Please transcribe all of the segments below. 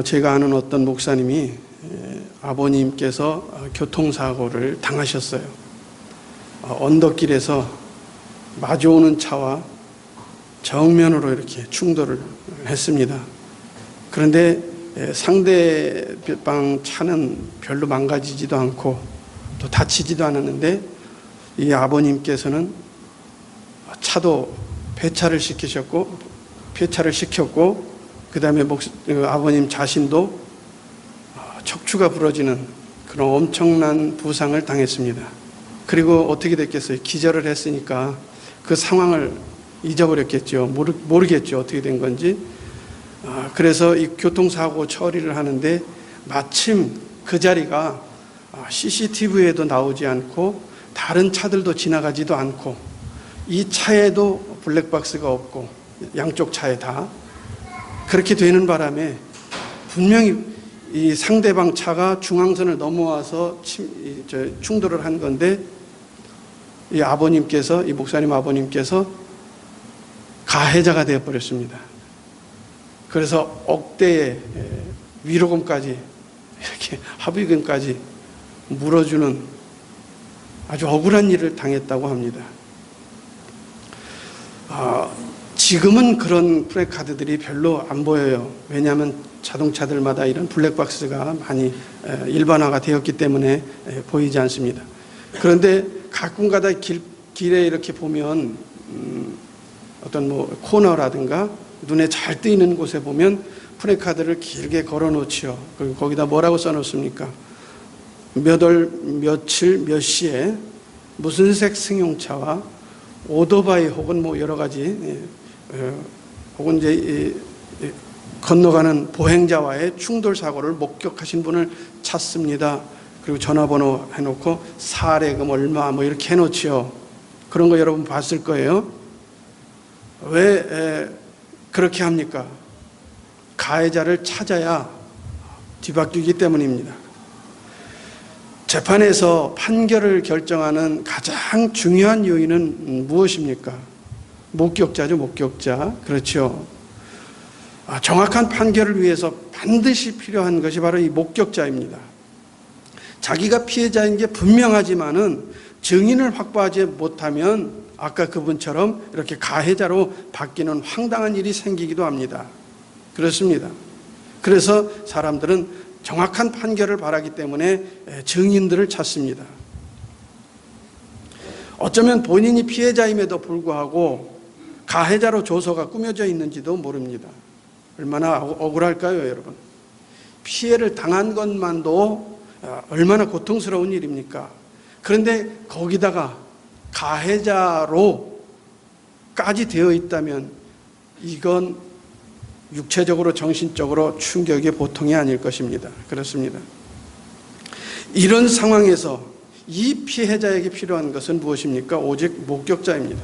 제가 아는 어떤 목사님이 아버님께서 교통사고를 당하셨어요. 언덕길에서 마주오는 차와 정면으로 이렇게 충돌을 했습니다. 그런데 상대방 차는 별로 망가지지도 않고 또 다치지도 않았는데 이 아버님께서는 차도 폐차를 시켰고 그 다음에 아버님 자신도 척추가 부러지는 그런 엄청난 부상을 당했습니다. 그리고 어떻게 됐겠어요? 기절을 했으니까 그 상황을 잊어버렸겠죠. 모르겠죠. 어떻게 된 건지. 그래서 이 교통사고 처리를 하는데 마침 그 자리가 CCTV에도 나오지 않고 다른 차들도 지나가지도 않고 이 차에도 블랙박스가 없고 양쪽 차에 다 그렇게 되는 바람에 분명히 이 상대방 차가 중앙선을 넘어와서 충돌을 한 건데 이 목사님 아버님께서 가해자가 되어버렸습니다. 그래서 억대의 위로금까지 이렇게 합의금까지 물어주는 아주 억울한 일을 당했다고 합니다. 지금은 그런 플래카드들이 별로 안 보여요. 왜냐하면 자동차들마다 이런 블랙박스가 많이 일반화가 되었기 때문에 보이지 않습니다. 그런데 가끔가다 길에 이렇게 보면 어떤 코너라든가 눈에 잘 띄는 곳에 보면 플래카드를 길게 걸어 놓지요. 그리고 거기다 뭐라고 써 놓습니까? 몇 월 며칠 몇 시에 무슨 색 승용차와 오토바이 혹은 여러 가지 혹은 이제 건너가는 보행자와의 충돌 사고를 목격하신 분을 찾습니다. 그리고 전화번호 해놓고 사례금 얼마 이렇게 해놓지요. 그런 거 여러분 봤을 거예요. 왜 그렇게 합니까? 가해자를 찾아야 뒤바뀌기 때문입니다. 재판에서 판결을 결정하는 가장 중요한 요인은 무엇입니까? 목격자죠, 목격자. 그렇죠. 정확한 판결을 위해서 반드시 필요한 것이 바로 이 목격자입니다. 자기가 피해자인 게 분명하지만은 증인을 확보하지 못하면 아까 그분처럼 이렇게 가해자로 바뀌는 황당한 일이 생기기도 합니다. 그렇습니다. 그래서 사람들은 정확한 판결을 바라기 때문에 증인들을 찾습니다. 어쩌면 본인이 피해자임에도 불구하고 가해자로 조서가 꾸며져 있는지도 모릅니다. 얼마나 억울할까요, 여러분? 피해를 당한 것만도 얼마나 고통스러운 일입니까? 그런데 거기다가 가해자로까지 되어 있다면 이건 육체적으로 정신적으로 충격이 보통이 아닐 것입니다. 그렇습니다. 이런 상황에서 이 피해자에게 필요한 것은 무엇입니까? 오직 목격자입니다.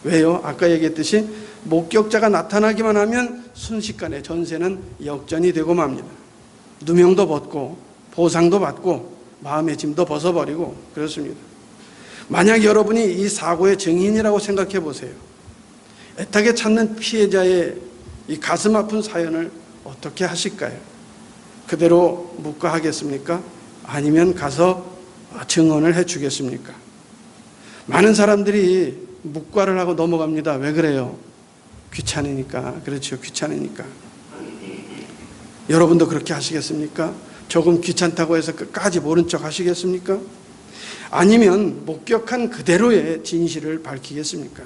왜요? 아까 얘기했듯이 목격자가 나타나기만 하면 순식간에 전세는 역전이 되고 맙니다. 누명도 벗고 보상도 받고 마음의 짐도 벗어버리고 그렇습니다. 만약 여러분이 이 사고의 증인이라고 생각해 보세요. 애타게 찾는 피해자의 이 가슴 아픈 사연을 어떻게 하실까요? 그대로 묵과하겠습니까? 아니면 가서 증언을 해 주겠습니까? 많은 사람들이 묵과를 하고 넘어갑니다. 왜 그래요? 귀찮으니까. 그렇죠. 귀찮으니까. 여러분도 그렇게 하시겠습니까? 조금 귀찮다고 해서 끝까지 모른 척 하시겠습니까? 아니면 목격한 그대로의 진실을 밝히겠습니까?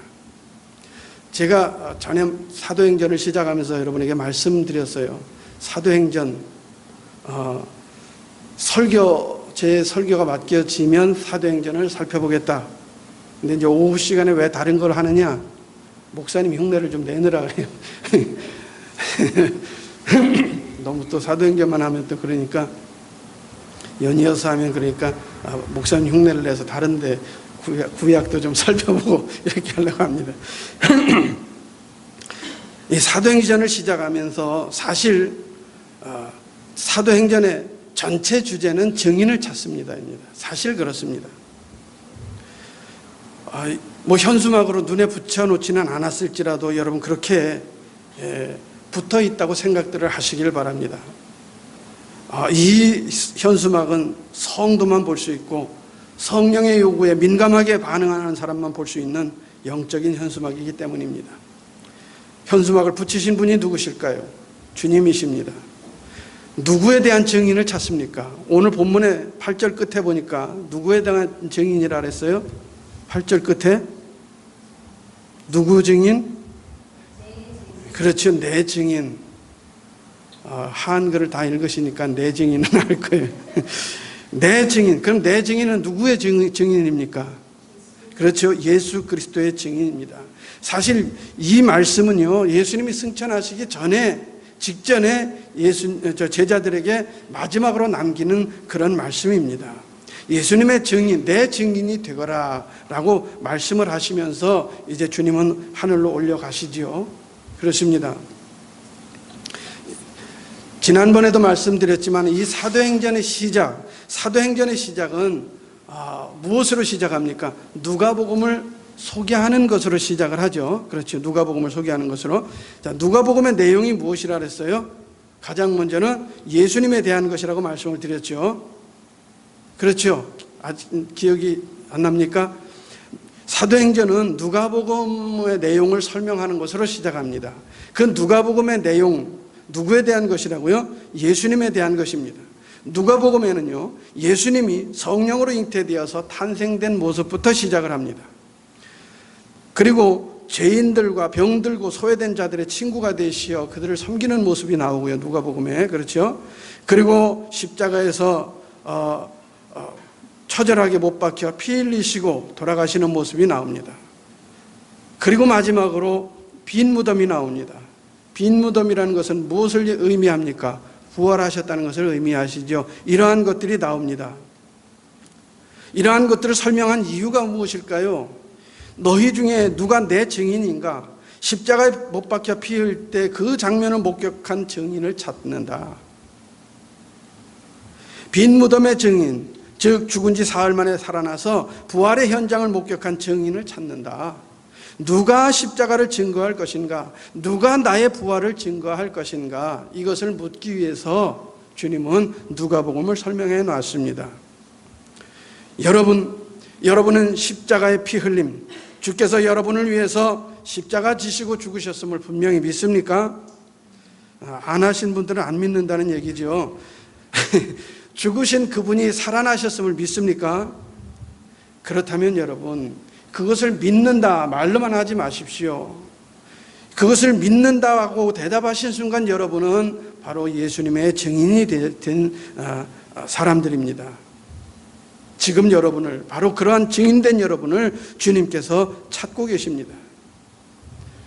제가 전에 사도행전을 시작하면서 여러분에게 말씀드렸어요. 사도행전 제 설교가 맡겨지면 사도행전을 살펴보겠다. 근데 이제 오후 시간에 왜 다른 걸 하느냐? 목사님 흉내를 좀 내느라 그래요. 너무 또 사도행전만 하면 또 그러니까 연이어서 하면 그러니까 목사님 흉내를 내서 다른데 구약도 좀 살펴보고 이렇게 하려고 합니다. 이 사도행전을 시작하면서 사실 사도행전의 전체 주제는 증인을 찾습니다입니다. 사실 그렇습니다. 현수막으로 눈에 붙여놓지는 않았을지라도 여러분 그렇게 붙어 있다고 생각들을 하시길 바랍니다. 이 현수막은 성도만 볼 수 있고 성령의 요구에 민감하게 반응하는 사람만 볼 수 있는 영적인 현수막이기 때문입니다. 현수막을 붙이신 분이 누구실까요? 주님이십니다. 누구에 대한 증인을 찾습니까? 오늘 본문의 8절 끝에 보니까 누구에 대한 증인이라 그랬어요? 8절 끝에 누구 증인? 그렇죠. 내 증인. 한글을 다 읽으시니까 내 증인은 알 거예요. 내 증인. 그럼 내 증인은 누구의 증인입니까? 그렇죠. 예수 그리스도의 증인입니다. 사실 이 말씀은요, 예수님이 승천하시기 직전에 제자들에게 마지막으로 남기는 그런 말씀입니다. 예수님의 증인, 내 증인이 되거라 라고 말씀을 하시면서 이제 주님은 하늘로 올려가시지요. 그렇습니다. 지난번에도 말씀드렸지만 이 사도행전의 시작은 무엇으로 시작합니까? 누가복음을 소개하는 것으로 시작을 하죠. 그렇죠. 누가복음을 소개하는 것으로. 자, 누가복음의 내용이 무엇이라 그랬어요? 가장 먼저는 예수님에 대한 것이라고 말씀을 드렸죠. 그렇죠. 아직 기억이 안 납니까? 사도행전은 누가복음의 내용을 설명하는 것으로 시작합니다. 그 누가복음의 내용, 누구에 대한 것이라고요? 예수님에 대한 것입니다. 누가복음에는요, 예수님이 성령으로 잉태되어서 탄생된 모습부터 시작을 합니다. 그리고 죄인들과 병들고 소외된 자들의 친구가 되시어 그들을 섬기는 모습이 나오고요, 누가복음에. 그렇죠? 그리고 십자가에서 처절하게 못 박혀 피 흘리시고 돌아가시는 모습이 나옵니다. 그리고 마지막으로 빈 무덤이 나옵니다. 빈 무덤이라는 것은 무엇을 의미합니까? 부활하셨다는 것을 의미하시죠. 이러한 것들이 나옵니다. 이러한 것들을 설명한 이유가 무엇일까요? 너희 중에 누가 내 증인인가? 십자가에 못 박혀 피 흘릴 때 그 장면을 목격한 증인을 찾는다. 빈 무덤의 증인, 즉 죽은 지 사흘 만에 살아나서 부활의 현장을 목격한 증인을 찾는다. 누가 십자가를 증거할 것인가? 누가 나의 부활을 증거할 것인가? 이것을 묻기 위해서 주님은 누가복음을 설명해 놨습니다. 여러분은 십자가의 피 흘림, 주께서 여러분을 위해서 십자가 지시고 죽으셨음을 분명히 믿습니까? 안 하신 분들은 안 믿는다는 얘기죠. 죽으신 그분이 살아나셨음을 믿습니까? 그렇다면 여러분, 그것을 믿는다 말로만 하지 마십시오. 그것을 믿는다고 대답하신 순간 여러분은 바로 예수님의 증인이 된 사람들입니다. 지금 여러분을, 바로 그러한 증인된 여러분을 주님께서 찾고 계십니다.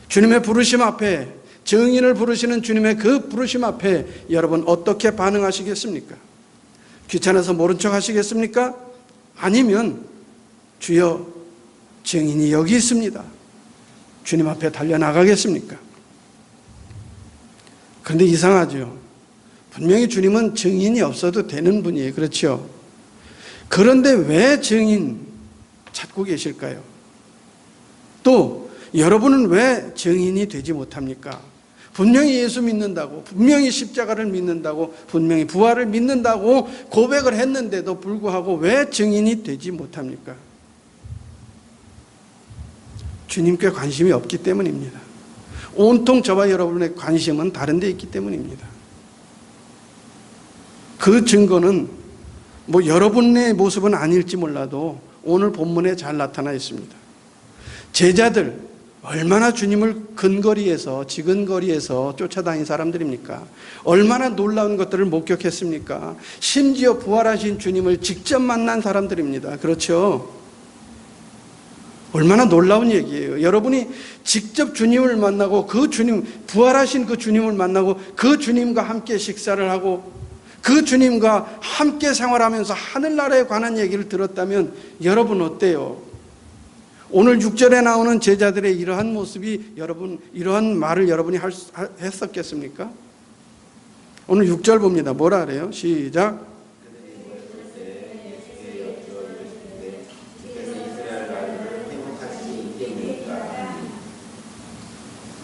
주님의 부르심 앞에, 증인을 부르시는 주님의 그 부르심 앞에 여러분 어떻게 반응하시겠습니까? 귀찮아서 모른 척 하시겠습니까? 아니면 주여, 증인이 여기 있습니다, 주님 앞에 달려나가겠습니까? 그런데 이상하죠. 분명히 주님은 증인이 없어도 되는 분이에요. 그렇죠? 그런데 왜 증인 찾고 계실까요? 또 여러분은 왜 증인이 되지 못합니까? 분명히 예수 믿는다고, 분명히 십자가를 믿는다고, 분명히 부활을 믿는다고 고백을 했는데도 불구하고 왜 증인이 되지 못합니까? 주님께 관심이 없기 때문입니다. 온통 저와 여러분의 관심은 다른 데 있기 때문입니다. 그 증거는 여러분의 모습은 아닐지 몰라도 오늘 본문에 잘 나타나 있습니다. 제자들, 얼마나 주님을 근거리에서, 지근거리에서 쫓아다닌 사람들입니까? 얼마나 놀라운 것들을 목격했습니까? 심지어 부활하신 주님을 직접 만난 사람들입니다. 그렇죠? 얼마나 놀라운 얘기예요. 여러분이 직접 주님을 만나고 그 주님, 부활하신 그 주님을 만나고 그 주님과 함께 식사를 하고 그 주님과 함께 생활하면서 하늘나라에 관한 얘기를 들었다면 여러분 어때요? 오늘 6절에 나오는 제자들의 이러한 모습이 이러한 말을 여러분이 했었겠습니까? 오늘 6절 봅니다. 뭐라 그래요? 시작.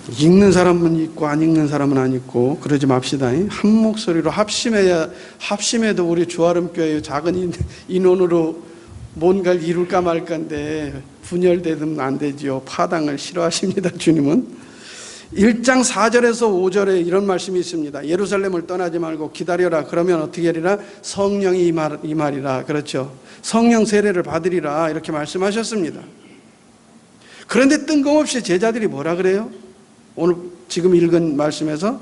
읽는 사람은 있고 안 읽는 사람은 안 있고 그러지 맙시다. 한 목소리로 합심해도 우리 주아름교회 작은 인원으로 뭔가를 이룰까 말까인데 분열되면 안 되지요. 파당을 싫어하십니다. 주님은 1장 4절에서 5절에 이런 말씀이 있습니다. 예루살렘을 떠나지 말고 기다려라. 그러면 어떻게 하리라? 성령이 임하리라. 그렇죠. 성령 세례를 받으리라. 이렇게 말씀하셨습니다. 그런데 뜬금없이 제자들이 뭐라 그래요? 오늘 지금 읽은 말씀에서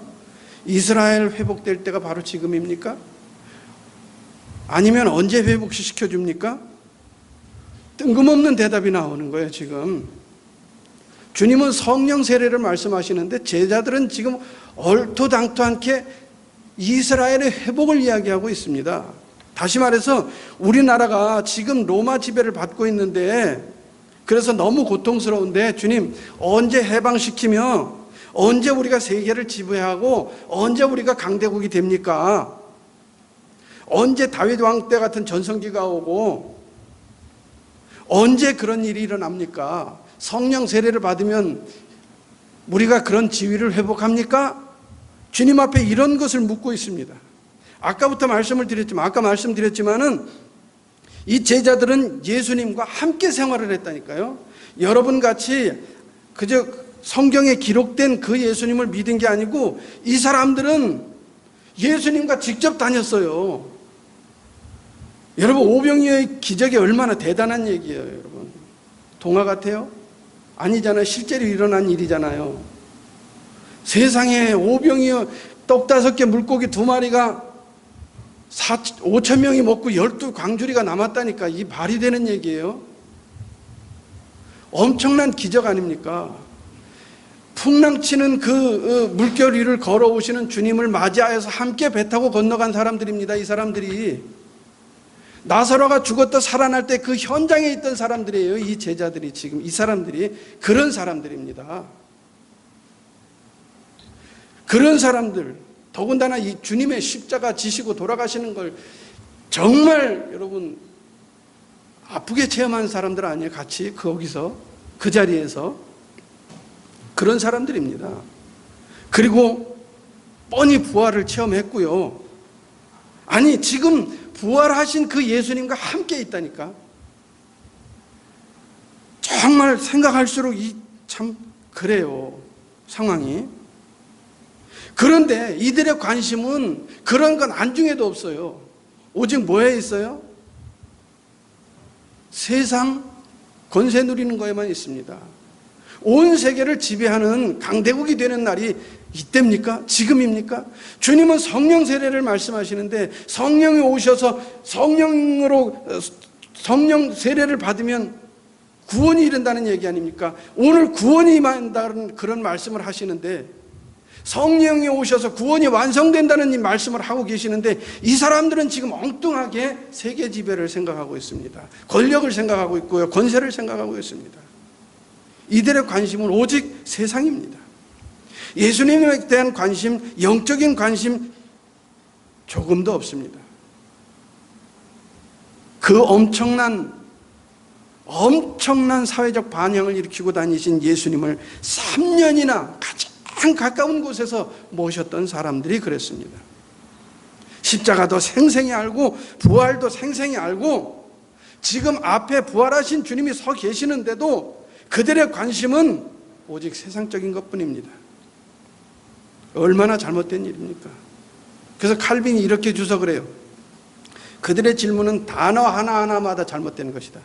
이스라엘 회복될 때가 바로 지금입니까? 아니면 언제 회복시켜 줍니까? 뜬금없는 대답이 나오는 거예요. 지금 주님은 성령 세례를 말씀하시는데 제자들은 지금 얼토당토않게 이스라엘의 회복을 이야기하고 있습니다. 다시 말해서 우리나라가 지금 로마 지배를 받고 있는데 그래서 너무 고통스러운데 주님 언제 해방시키며 언제 우리가 세계를 지배하고 언제 우리가 강대국이 됩니까? 언제 다윗 왕 때 같은 전성기가 오고 언제 그런 일이 일어납니까? 성령 세례를 받으면 우리가 그런 지위를 회복합니까? 주님 앞에 이런 것을 묻고 있습니다. 아까 말씀드렸지만은 이 제자들은 예수님과 함께 생활을 했다니까요. 여러분 같이 그저 성경에 기록된 그 예수님을 믿은 게 아니고 이 사람들은 예수님과 직접 다녔어요. 여러분 오병이어의 기적이 얼마나 대단한 얘기예요. 여러분 동화 같아요? 아니잖아요. 실제로 일어난 일이잖아요. 세상에 오병이어 떡 5개 물고기 2마리가 5,000명이 먹고 12광주리가 남았다니까. 이 말이 되는 얘기예요. 엄청난 기적 아닙니까? 풍랑치는 그 물결 위를 걸어오시는 주님을 맞이하여서 함께 배 타고 건너간 사람들입니다. 이 사람들이 나사로가 죽었다 살아날 때 그 현장에 있던 사람들이에요. 이 제자들이 지금 이 사람들이 그런 사람들입니다. 그런 사람들, 더군다나 이 주님의 십자가 지시고 돌아가시는 걸 정말 여러분 아프게 체험한 사람들 아니에요? 같이 거기서 그 자리에서 그런 사람들입니다. 그리고 뻔히 부활을 체험했고요. 아니 지금 부활하신 그 예수님과 함께 있다니까. 정말 생각할수록 참 그래요. 상황이. 그런데 이들의 관심은 그런 건 안중에도 없어요. 오직 뭐에 있어요? 세상 권세 누리는 거에만 있습니다. 온 세계를 지배하는 강대국이 되는 날이 이때입니까? 지금입니까? 주님은 성령 세례를 말씀하시는데 성령이 오셔서 성령 세례를 받으면 구원이 이른다는 얘기 아닙니까? 오늘 구원이 임한다는 그런 말씀을 하시는데 성령이 오셔서 구원이 완성된다는 이 말씀을 하고 계시는데 이 사람들은 지금 엉뚱하게 세계 지배를 생각하고 있습니다. 권력을 생각하고 있고요. 권세를 생각하고 있습니다. 이들의 관심은 오직 세상입니다. 예수님에 대한 관심, 영적인 관심 조금도 없습니다. 그 엄청난 사회적 반향을 일으키고 다니신 예수님을 3년이나 가장 가까운 곳에서 모셨던 사람들이 그랬습니다. 십자가도 생생히 알고 부활도 생생히 알고 지금 앞에 부활하신 주님이 서 계시는데도 그들의 관심은 오직 세상적인 것뿐입니다. 얼마나 잘못된 일입니까? 그래서 칼빈이 이렇게 주석을 해요. 그들의 질문은 단어 하나하나마다 잘못된 것이다.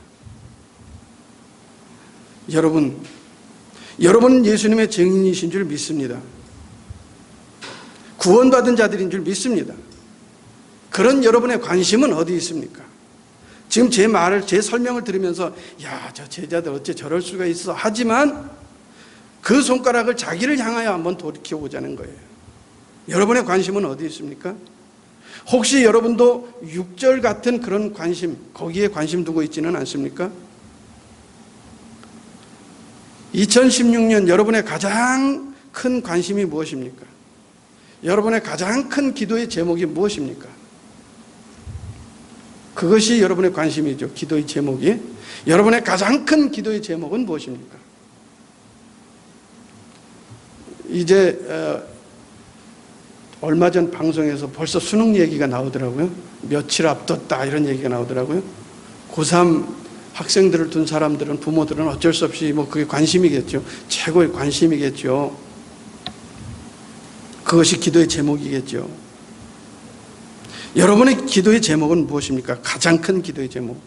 여러분은 예수님의 증인이신 줄 믿습니다. 구원받은 자들인 줄 믿습니다. 그런 여러분의 관심은 어디 있습니까? 지금 제 설명을 들으면서 야, 저 제자들 어째 저럴 수가 있어 하지만 그 손가락을 자기를 향하여 한번 돌이켜보자는 거예요. 여러분의 관심은 어디 있습니까? 혹시 여러분도 6절 같은 그런 관심, 거기에 관심 두고 있지는 않습니까? 2016년 여러분의 가장 큰 관심이 무엇입니까? 여러분의 가장 큰 기도의 제목이 무엇입니까? 그것이 여러분의 관심이죠. 기도의 제목이. 여러분의 가장 큰 기도의 제목은 무엇입니까? 이제 얼마 전 방송에서 벌써 수능 얘기가 나오더라고요. 며칠 앞뒀다 이런 얘기가 나오더라고요. 고3 학생들을 둔 사람들은, 부모들은 어쩔 수 없이 뭐 그게 관심이겠죠. 최고의 관심이겠죠. 그것이 기도의 제목이겠죠. 여러분의 기도의 제목은 무엇입니까? 가장 큰 기도의 제목.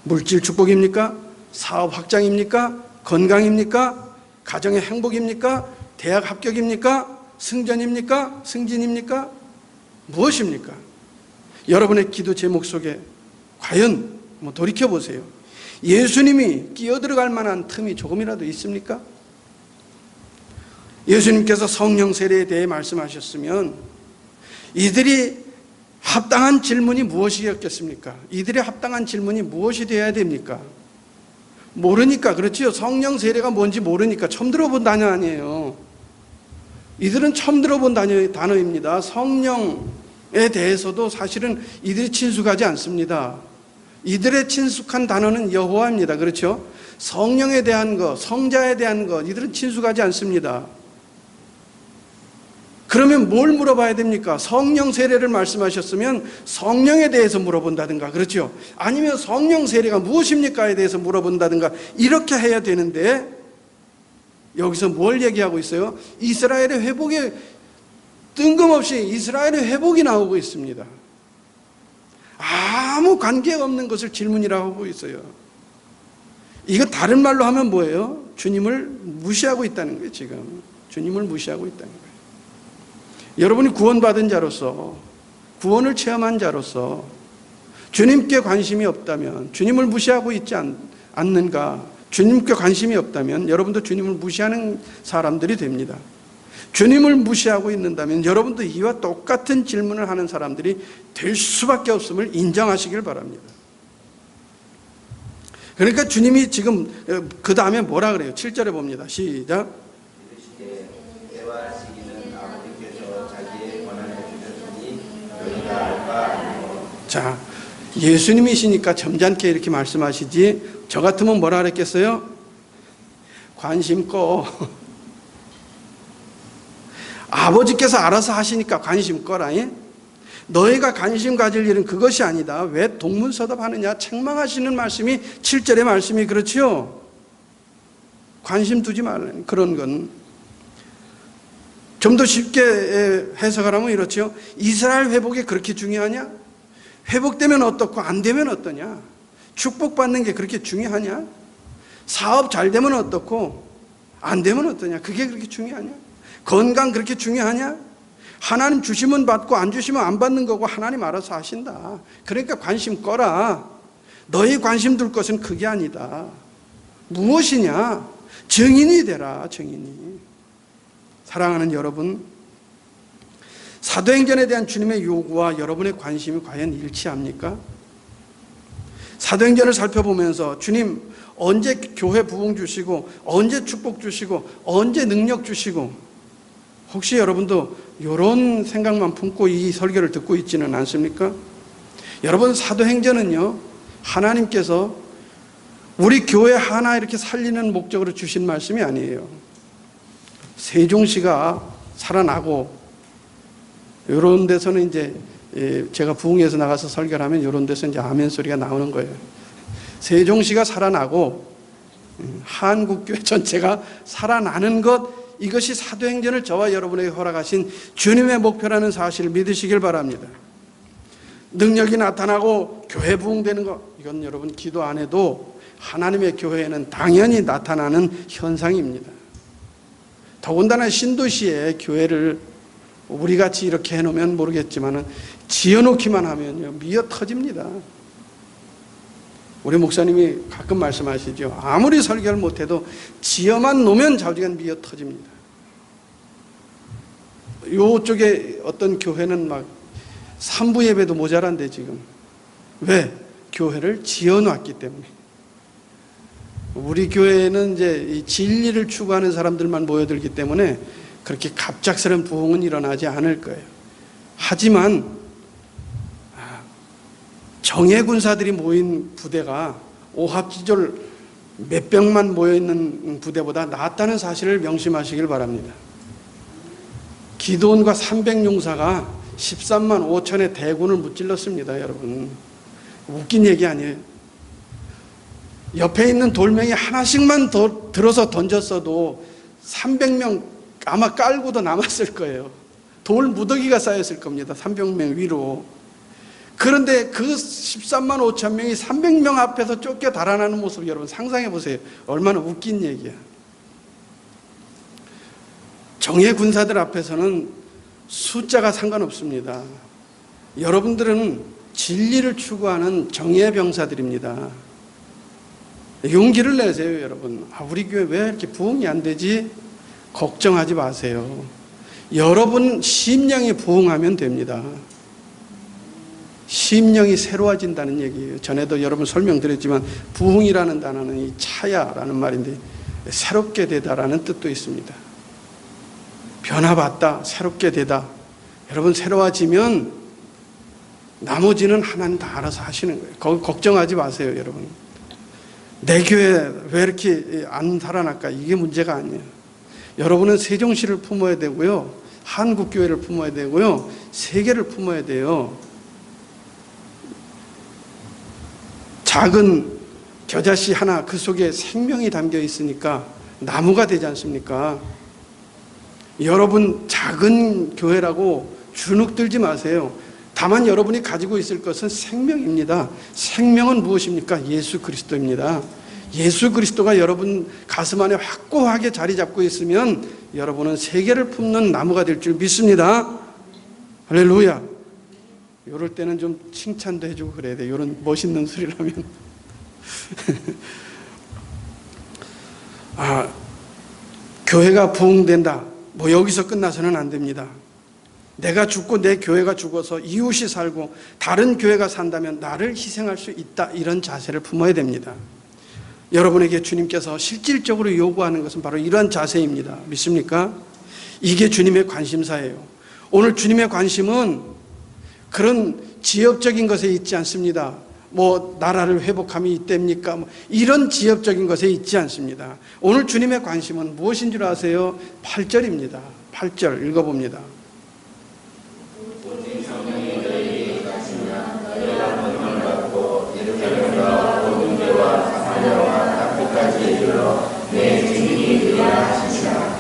물질 축복입니까? 사업 확장입니까? 건강입니까? 가정의 행복입니까? 대학 합격입니까? 승전입니까? 승진입니까? 무엇입니까? 여러분의 기도 제목 속에 과연 돌이켜보세요. 예수님이 끼어들어갈 만한 틈이 조금이라도 있습니까? 예수님께서 성령 세례에 대해 말씀하셨으면 이들이 합당한 질문이 무엇이었겠습니까? 이들의 합당한 질문이 무엇이 되어야 됩니까? 모르니까, 그렇지요. 성령 세례가 뭔지 모르니까. 처음 들어본 단어 아니에요. 이들은 처음 들어본 단어입니다. 성령에 대해서도 사실은 이들이 친숙하지 않습니다. 이들의 친숙한 단어는 여호와입니다. 그렇죠? 성령에 대한 것, 성자에 대한 것, 이들은 친숙하지 않습니다. 그러면 뭘 물어봐야 됩니까? 성령 세례를 말씀하셨으면 성령에 대해서 물어본다든가, 그렇죠? 아니면 성령 세례가 무엇입니까에 대해서 물어본다든가, 이렇게 해야 되는데 여기서 뭘 얘기하고 있어요? 이스라엘의 회복에, 뜬금없이 이스라엘의 회복이 나오고 있습니다. 아무 관계가 없는 것을 질문이라고 하고 있어요. 이거 다른 말로 하면 뭐예요? 주님을 무시하고 있다는 거예요. 지금 주님을 무시하고 있다는 거예요. 여러분이 구원받은 자로서, 구원을 체험한 자로서 주님께 관심이 없다면, 주님을 무시하고 있지 않는가, 주님께 관심이 없다면 여러분도 주님을 무시하는 사람들이 됩니다. 주님을 무시하고 있는다면 여러분도 이와 똑같은 질문을 하는 사람들이 될 수밖에 없음을 인정하시길 바랍니다. 그러니까 주님이 지금 그 다음에 뭐라 그래요? 7절에 봅니다. 시작. 자, 예수님이시니까 점잖게 이렇게 말씀하시지, 저 같으면 뭐라 그랬겠어요? 관심 꺼. 아버지께서 알아서 하시니까 관심 꺼라. 너희가 관심 가질 일은 그것이 아니다. 왜 동문서답하느냐? 책망하시는 말씀이 7절의 말씀이 그렇지요. 관심 두지 말라는 그런 건. 좀 더 쉽게 해석하라면 이렇죠. 이스라엘 회복이 그렇게 중요하냐? 회복되면 어떻고 안 되면 어떠냐? 축복받는 게 그렇게 중요하냐? 사업 잘 되면 어떻고 안 되면 어떠냐? 그게 그렇게 중요하냐? 건강 그렇게 중요하냐? 하나님 주시면 받고 안 주시면 안 받는 거고 하나님 알아서 하신다. 그러니까 관심 꺼라. 너희 관심 둘 것은 그게 아니다. 무엇이냐? 증인이 되라. 증인이. 사랑하는 여러분, 사도행전에 대한 주님의 요구와 여러분의 관심이 과연 일치합니까? 사도행전을 살펴보면서 주님 언제 교회 부흥 주시고, 언제 축복 주시고, 언제 능력 주시고, 혹시 여러분도 이런 생각만 품고 이 설교를 듣고 있지는 않습니까? 여러분, 사도행전은요, 하나님께서 우리 교회 하나 이렇게 살리는 목적으로 주신 말씀이 아니에요. 세종시가 살아나고, 이런 데서는 이제 제가 부흥에서 나가서 설교를 하면 이런 데서 이제 아멘 소리가 나오는 거예요. 세종시가 살아나고 한국교회 전체가 살아나는 것, 이것이 사도행전을 저와 여러분에게 허락하신 주님의 목표라는 사실을 믿으시길 바랍니다. 능력이 나타나고 교회 부흥되는 것, 이건 여러분 기도 안 해도 하나님의 교회에는 당연히 나타나는 현상입니다. 더군다나 신도시에 교회를 우리같이 이렇게 해놓으면 모르겠지만 지어놓기만 하면요, 미어 터집니다. 우리 목사님이 가끔 말씀하시죠. 아무리 설교를 못해도 지어만 놓으면 좌우지간 미어 터집니다. 요쪽에 어떤 교회는 막 3부 예배도 모자란데 지금. 왜? 교회를 지어놨기 때문에. 우리 교회는 이제 이 진리를 추구하는 사람들만 모여들기 때문에 그렇게 갑작스러운 부흥은 일어나지 않을 거예요. 하지만 정예 군사들이 모인 부대가 오합지졸 몇 병만 모여있는 부대보다 낫다는 사실을 명심하시길 바랍니다. 기드온과 300용사가 13만 5천의 대군을 무찔렀습니다. 여러분, 웃긴 얘기 아니에요. 옆에 있는 돌멩이 하나씩만 더 들어서 던졌어도 300명 아마 깔고도 남았을 거예요. 돌 무더기가 쌓였을 겁니다. 300명 위로. 그런데 그 13만 5천 명이 300명 앞에서 쫓겨 달아나는 모습 여러분 상상해 보세요. 얼마나 웃긴 얘기야. 정예 군사들 앞에서는 숫자가 상관없습니다. 여러분들은 진리를 추구하는 정예 병사들입니다. 용기를 내세요, 여러분. 우리 교회 왜 이렇게 부흥이 안 되지? 걱정하지 마세요. 여러분 심령이 부흥하면 됩니다. 심령이 새로워진다는 얘기예요. 전에도 여러분 설명드렸지만 부흥이라는 단어는 이 차야라는 말인데 새롭게 되다라는 뜻도 있습니다. 변화받다, 새롭게 되다. 여러분 새로워지면 나머지는 하나님 다 알아서 하시는 거예요. 거기 걱정하지 마세요, 여러분. 내 교회 왜 이렇게 안 살아날까? 이게 문제가 아니에요. 여러분은 세종시를 품어야 되고요, 한국교회를 품어야 되고요, 세계를 품어야 돼요. 작은 겨자씨 하나 그 속에 생명이 담겨 있으니까 나무가 되지 않습니까? 여러분 작은 교회라고 주눅들지 마세요. 다만 여러분이 가지고 있을 것은 생명입니다. 생명은 무엇입니까? 예수 그리스도입니다. 예수 그리스도가 여러분 가슴 안에 확고하게 자리 잡고 있으면 여러분은 세계를 품는 나무가 될 줄 믿습니다. 할렐루야. 이럴 때는 좀 칭찬도 해주고 그래야 돼. 이런 멋있는 소리라면. 교회가 부흥된다. 뭐 여기서 끝나서는 안 됩니다. 내가 죽고 내 교회가 죽어서 이웃이 살고 다른 교회가 산다면 나를 희생할 수 있다. 이런 자세를 품어야 됩니다. 여러분에게 주님께서 실질적으로 요구하는 것은 바로 이러한 자세입니다. 믿습니까? 이게 주님의 관심사예요. 오늘 주님의 관심은 그런 지역적인 것에 있지 않습니다. 뭐 나라를 회복함이 이때입니까? 뭐 이런 지역적인 것에 있지 않습니다. 오늘 주님의 관심은 무엇인 줄 아세요? 8절입니다. 8절 읽어봅니다.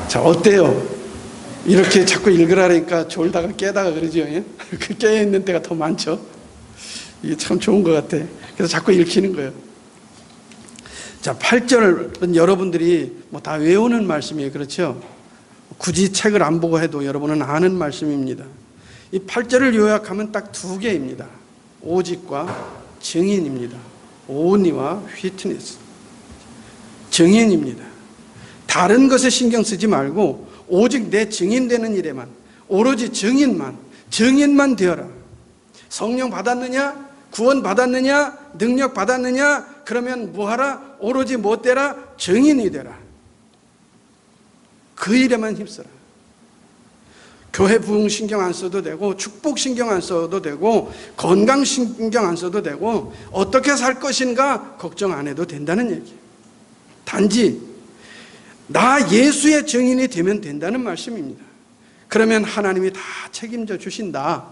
자, 어때요? 이렇게 자꾸 읽으라니까 졸다가 깨다가 그러죠. 예? 그 깨어있는 때가 더 많죠. 이게 참 좋은 것 같아. 그래서 자꾸 읽히는 거예요. 자, 8절은 여러분들이 뭐 다 외우는 말씀이에요. 그렇죠? 굳이 책을 안 보고 해도 여러분은 아는 말씀입니다. 이 8절을 요약하면 딱 두 개입니다. 오직과 증인입니다. only와 witness. 증인입니다. 다른 것에 신경 쓰지 말고 오직 내 증인되는 일에만, 오로지 증인만 되어라. 성령 받았느냐? 구원 받았느냐? 능력 받았느냐? 그러면 뭐하라? 오로지 뭐 되라? 증인이 되라. 그 일에만 힘써라. 교회 부흥 신경 안 써도 되고, 축복 신경 안 써도 되고, 건강 신경 안 써도 되고, 어떻게 살 것인가 걱정 안 해도 된다는 얘기예요. 단지 나 예수의 증인이 되면 된다는 말씀입니다. 그러면 하나님이 다 책임져 주신다.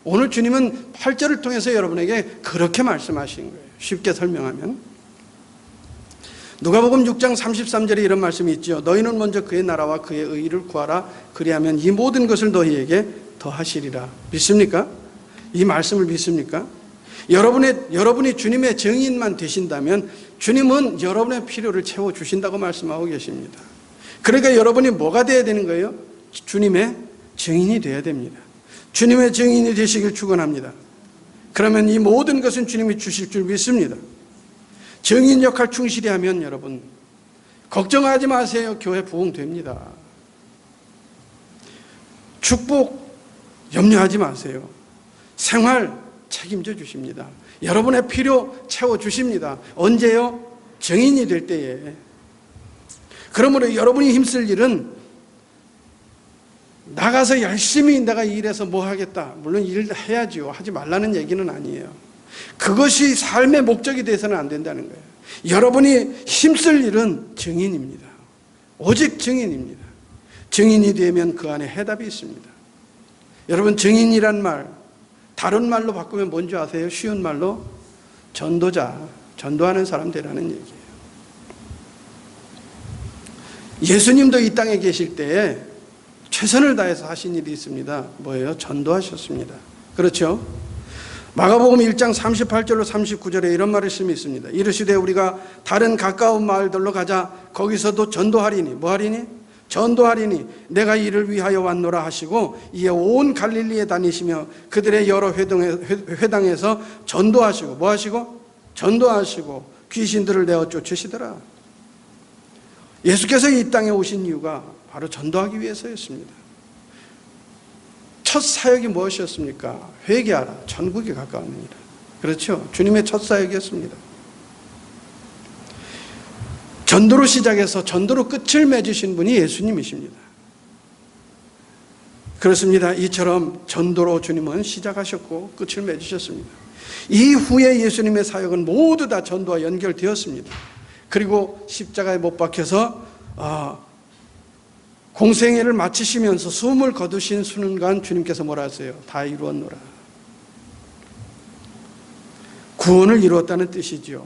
오늘 주님은 8절을 통해서 여러분에게 그렇게 말씀하신 거예요. 쉽게 설명하면 누가복음 6장 33절에 이런 말씀이 있죠. 너희는 먼저 그의 나라와 그의 의를 구하라. 그리하면 이 모든 것을 너희에게 더하시리라. 믿습니까? 이 말씀을 믿습니까? 여러분이 주님의 증인만 되신다면 주님은 여러분의 필요를 채워주신다고 말씀하고 계십니다. 그러니까 여러분이 뭐가 되어야 되는 거예요? 주님의 증인이 되어야 됩니다. 주님의 증인이 되시길 축원합니다. 그러면 이 모든 것은 주님이 주실 줄 믿습니다. 증인 역할 충실히 하면 여러분 걱정하지 마세요. 교회 부흥됩니다. 축복 염려하지 마세요. 생활 책임져 주십니다. 여러분의 필요 채워주십니다. 언제요? 증인이 될 때에. 그러므로 여러분이 힘쓸 일은 나가서 열심히 내가 일해서 뭐 하겠다. 물론 일을 해야죠. 하지 말라는 얘기는 아니에요. 그것이 삶의 목적이 돼서는 안 된다는 거예요. 여러분이 힘쓸 일은 증인입니다. 오직 증인입니다. 증인이 되면 그 안에 해답이 있습니다. 여러분, 증인이란 말, 다른 말로 바꾸면 뭔지 아세요? 쉬운 말로 전도자, 전도하는 사람 되라는 얘기예요. 예수님도 이 땅에 계실 때에 최선을 다해서 하신 일이 있습니다. 뭐예요? 전도하셨습니다. 그렇죠? 마가복음 1장 38절로 39절에 이런 말씀이 있습니다. 이르시되 우리가 다른 가까운 마을들로 가자. 거기서도 전도하리니, 뭐 하리니? 전도하리니 내가 이를 위하여 왔노라 하시고 이에 온 갈릴리에 다니시며 그들의 여러 회당에서 전도하시고, 뭐 하시고? 전도하시고 귀신들을 내어 쫓으시더라. 예수께서 이 땅에 오신 이유가 바로 전도하기 위해서였습니다. 첫 사역이 무엇이었습니까? 회개하라, 천국이 가까웠느니라. 그렇죠? 주님의 첫 사역이었습니다. 전도로 시작해서 전도로 끝을 맺으신 분이 예수님이십니다. 그렇습니다. 이처럼 전도로 주님은 시작하셨고 끝을 맺으셨습니다. 이후에 예수님의 사역은 모두 다 전도와 연결되었습니다. 그리고 십자가에 못 박혀서 공생애를 마치시면서 숨을 거두신 순간 주님께서 뭐라 하세요? 다 이루었노라. 구원을 이루었다는 뜻이지요.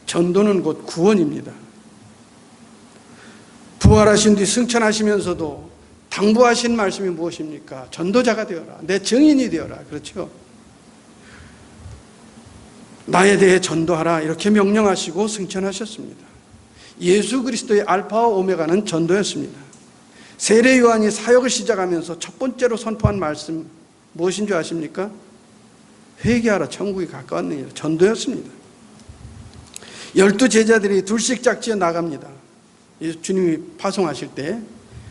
전도는 곧 구원입니다. 부활하신 뒤 승천하시면서도 당부하신 말씀이 무엇입니까? 전도자가 되어라. 내 증인이 되어라. 그렇죠? 나에 대해 전도하라. 이렇게 명령하시고 승천하셨습니다. 예수 그리스도의 알파와 오메가는 전도였습니다. 세례 요한이 사역을 시작하면서 첫 번째로 선포한 말씀 무엇인 줄 아십니까? 회개하라, 천국이 가까웠느니라. 전도였습니다. 12 제자들이 둘씩 짝지어 나갑니다. 주님이 파송하실 때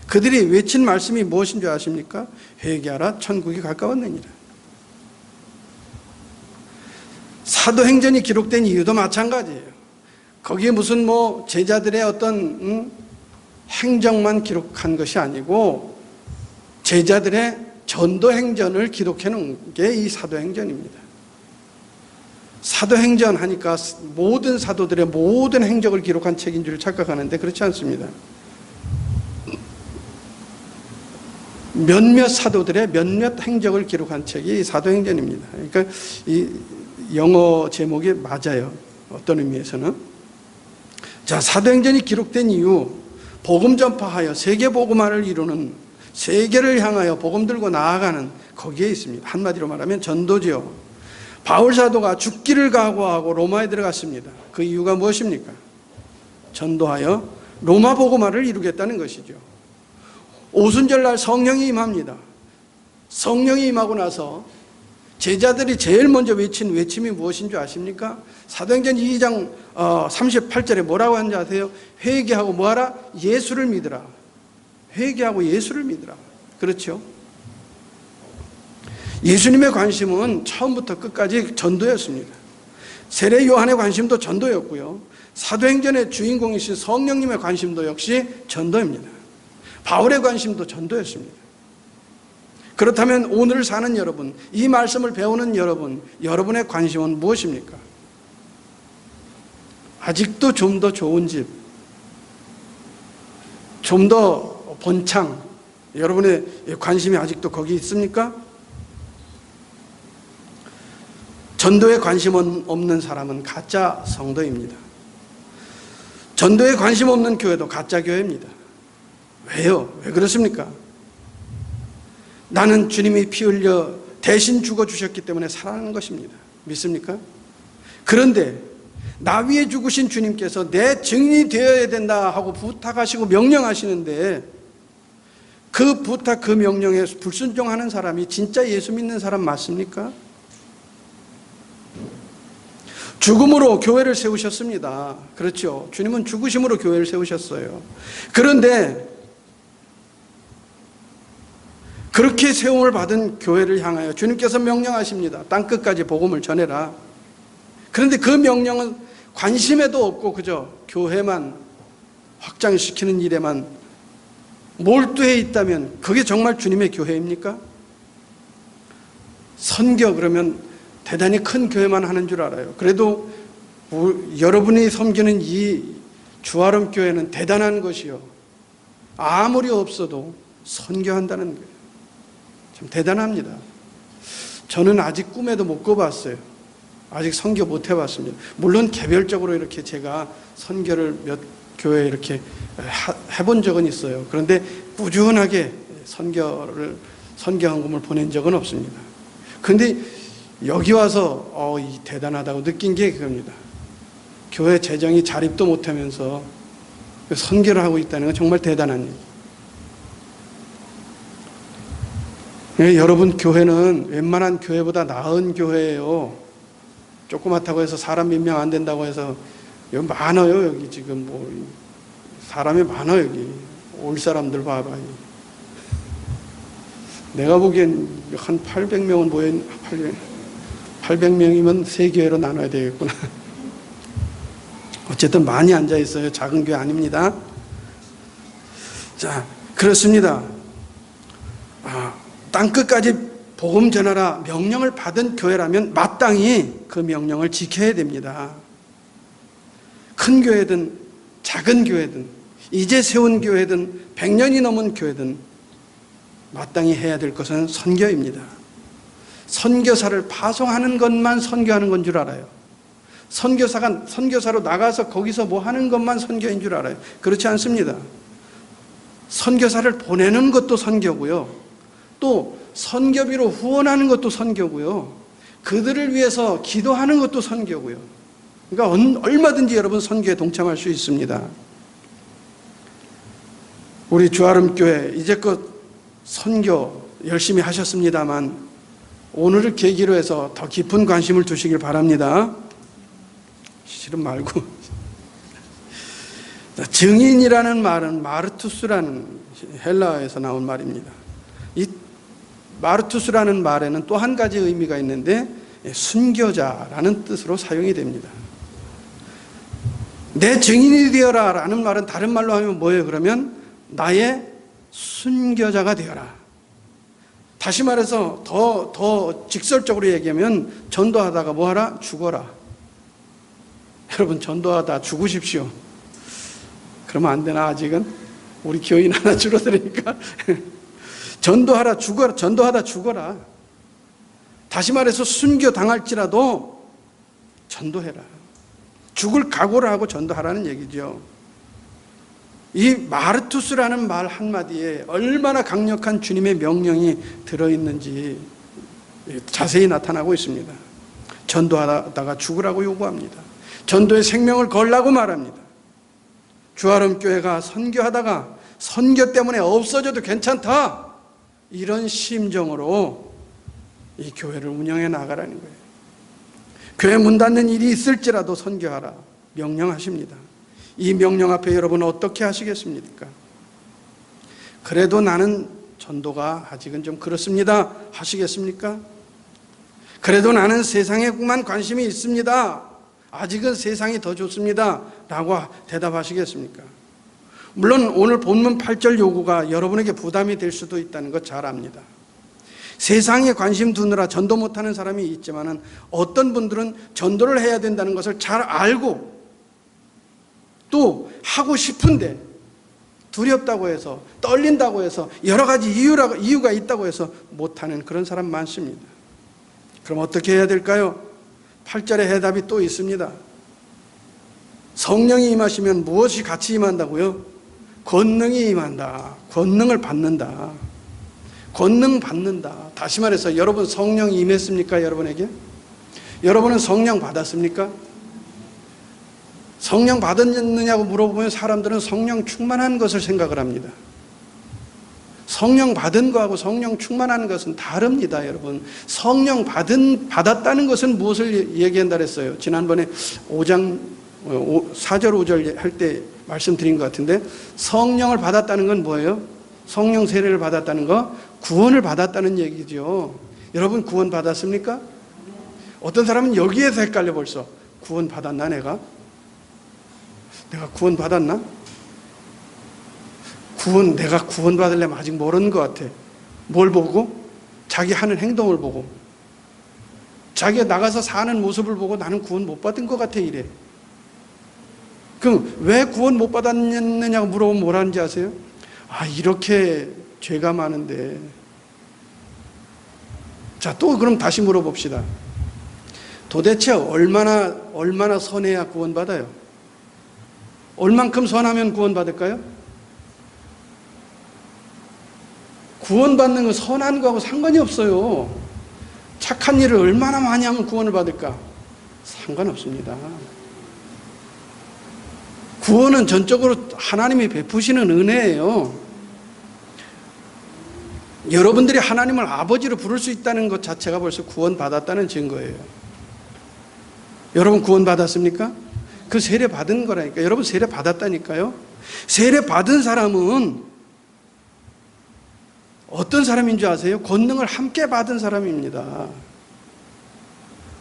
그들이 외친 말씀이 무엇인 줄 아십니까? 회개하라, 천국이 가까웠느니라. 사도행전이 기록된 이유도 마찬가지예요. 거기에 무슨 제자들의 어떤 행정만 기록한 것이 아니고 제자들의 전도행전을 기록해 놓은 게 이 사도행전입니다. 사도행전 하니까 모든 사도들의 모든 행적을 기록한 책인 줄 착각하는데 그렇지 않습니다. 몇몇 사도들의 몇몇 행적을 기록한 책이 사도행전입니다. 그러니까 이 영어 제목이 맞아요. 어떤 의미에서는. 자, 사도행전이 기록된 이유, 복음 전파하여 세계 복음화를 이루는, 세계를 향하여 복음 들고 나아가는 거기에 있습니다. 한마디로 말하면 전도지요. 바울 사도가 죽기를 각오하고 로마에 들어갔습니다. 그 이유가 무엇입니까? 전도하여 로마 복음화를 이루겠다는 것이죠. 오순절날 성령이 임합니다. 성령이 임하고 나서 제자들이 제일 먼저 외친 외침이 무엇인 줄 아십니까? 사도행전 2장 38절에 뭐라고 하는지 아세요? 회개하고 뭐하라? 예수를 믿으라. 회개하고 예수를 믿으라. 그렇죠? 예수님의 관심은 처음부터 끝까지 전도였습니다. 세례 요한의 관심도 전도였고요. 사도행전의 주인공이신 성령님의 관심도 역시 전도입니다. 바울의 관심도 전도였습니다. 그렇다면 오늘 사는 여러분, 이 말씀을 배우는 여러분, 여러분의 관심은 무엇입니까? 아직도 좀 더 좋은 집, 좀 더 번창, 여러분의 관심이 아직도 거기 있습니까? 전도에 관심 없는 사람은 가짜 성도입니다. 전도에 관심 없는 교회도 가짜 교회입니다. 왜요? 왜 그렇습니까? 나는 주님이 피 흘려 대신 죽어주셨기 때문에 살아나는 것입니다. 믿습니까? 그런데 나 위에 죽으신 주님께서 내 증인이 되어야 된다 하고 부탁하시고 명령하시는데 그 부탁, 그 명령에 불순종하는 사람이 진짜 예수 믿는 사람 맞습니까? 죽음으로 교회를 세우셨습니다. 그렇죠. 주님은 죽으심으로 교회를 세우셨어요. 그런데 그렇게 세움을 받은 교회를 향하여 주님께서 명령하십니다. 땅끝까지 복음을 전해라. 그런데 그 명령은 관심에도 없고 그저 교회만 확장시키는 일에만 몰두해 있다면 그게 정말 주님의 교회입니까? 선교 그러면 대단히 큰 교회만 하는 줄 알아요. 그래도 여러분이 섬기는 이 주아름 교회는 대단한 것이요. 아무리 없어도 선교한다는 거예요. 참 대단합니다. 저는 아직 꿈에도 못 꿔봤어요. 아직 선교 못 해봤습니다. 물론 개별적으로 이렇게 제가 선교를 몇 교회에 이렇게 해본 적은 있어요. 그런데 꾸준하게 선교헌금을 보낸 적은 없습니다. 그런데 여기 와서 이 대단하다고 느낀 게 그겁니다. 교회 재정이 자립도 못하면서 선교를 하고 있다는 건 정말 대단한 일. 여러분, 교회는 웬만한 교회보다 나은 교회예요. 조그맣다고 해서 사람 몇 명 안 된다고 해서 여기 많아요. 여기 지금 뭐 사람이 많아. 여기 올 사람들 봐봐. 내가 보기엔 한 800명은 모여 800명이면 세 교회로 나눠야 되겠구나. 어쨌든 많이 앉아 있어요. 작은 교회 아닙니다. 자, 그렇습니다. 땅끝까지 복음 전하라 명령을 받은 교회라면 마땅히 그 명령을 지켜야 됩니다. 큰 교회든 작은 교회든 이제 세운 교회든 100년이 넘은 교회든 마땅히 해야 될 것은 선교입니다. 선교사를 파송하는 것만 선교하는 건 줄 알아요. 선교사로 나가서 거기서 뭐 하는 것만 선교인 줄 알아요. 그렇지 않습니다. 선교사를 보내는 것도 선교고요. 또 선교비로 후원하는 것도 선교고요. 그들을 위해서 기도하는 것도 선교고요. 그러니까 얼마든지 여러분 선교에 동참할 수 있습니다. 우리 주아름교회 이제껏 선교 열심히 하셨습니다만 오늘을 계기로 해서 더 깊은 관심을 두시길 바랍니다. 실은 말고 증인이라는 말은 마르투스라는 헬라어에서 나온 말입니다. 이 마르투스라는 말에는 또 한 가지 의미가 있는데 순교자라는 뜻으로 사용이 됩니다. 내 증인이 되어라 라는 말은 다른 말로 하면 뭐예요? 그러면 나의 순교자가 되어라. 다시 말해서 더 직설적으로 얘기하면 전도하다가 뭐하라? 죽어라. 여러분, 전도하다 죽으십시오. 그러면 안 되나? 아직은 우리 교인 하나 줄어들으니까 전도하라 죽어라. 전도하다 죽어라. 다시 말해서 순교 당할지라도 전도해라. 죽을 각오를 하고 전도하라는 얘기죠. 이 마르투스라는 말 한마디에 얼마나 강력한 주님의 명령이 들어있는지 자세히 나타나고 있습니다. 전도하다가 죽으라고 요구합니다. 전도의 생명을 걸라고 말합니다. 주아름교회가 선교하다가 선교 때문에 없어져도 괜찮다, 이런 심정으로 이 교회를 운영해 나가라는 거예요. 교회 문 닫는 일이 있을지라도 선교하라 명령하십니다. 이 명령 앞에 여러분은 어떻게 하시겠습니까? 그래도 나는 전도가 아직은 좀 그렇습니다 하시겠습니까? 그래도 나는 세상에만 관심이 있습니다, 아직은 세상이 더 좋습니다 라고 대답하시겠습니까? 물론 오늘 본문 8절 요구가 여러분에게 부담이 될 수도 있다는 것 잘 압니다. 세상에 관심 두느라 전도 못하는 사람이 있지만 어떤 분들은 전도를 해야 된다는 것을 잘 알고 또 하고 싶은데 두렵다고 해서, 떨린다고 해서, 여러 가지 이유가 있다고 해서 못하는 그런 사람 많습니다. 그럼 어떻게 해야 될까요? 8절의 해답이 또 있습니다. 성령이 임하시면 무엇이 같이 임한다고요? 권능이 임한다. 권능을 받는다. 권능 받는다. 다시 말해서 여러분 성령이 임했습니까? 여러분에게? 여러분은 성령 받았습니까? 성령 받았느냐고 물어보면 사람들은 성령 충만한 것을 생각을 합니다. 성령 받은 거하고 성령 충만한 것은 다릅니다, 여러분. 성령 받았다는 것은 무엇을 얘기한다 그랬어요? 지난번에 5장 4절 5절 할 때 말씀드린 것 같은데, 성령을 받았다는 건 뭐예요? 성령 세례를 받았다는 거, 구원을 받았다는 얘기죠. 여러분 구원 받았습니까? 어떤 사람은 여기에서 헷갈려. 벌써 구원 받았나? 내가 구원 받았나? 내가 구원 받으려면 아직 모르는 것 같아. 뭘 보고? 자기 하는 행동을 보고, 자기가 나가서 사는 모습을 보고 나는 구원 못 받은 것 같아, 이래. 그럼 왜 구원 못 받았느냐고 물어보면 뭐라는지 아세요? 이렇게 죄가 많은데 자, 또 그럼 다시 물어봅시다. 도대체 얼마나 선해야 구원받아요? 얼만큼 선하면 구원받을까요? 구원받는 건 선한 거하고 상관이 없어요. 착한 일을 얼마나 많이 하면 구원을 받을까? 상관없습니다. 구원은 전적으로 하나님이 베푸시는 은혜예요. 여러분들이 하나님을 아버지로 부를 수 있다는 것 자체가 벌써 구원받았다는 증거예요. 여러분 구원 받았습니까? 그 세례 받은 거라니까. 여러분 세례 받았다니까요. 세례 받은 사람은 어떤 사람인 줄 아세요? 권능을 함께 받은 사람입니다.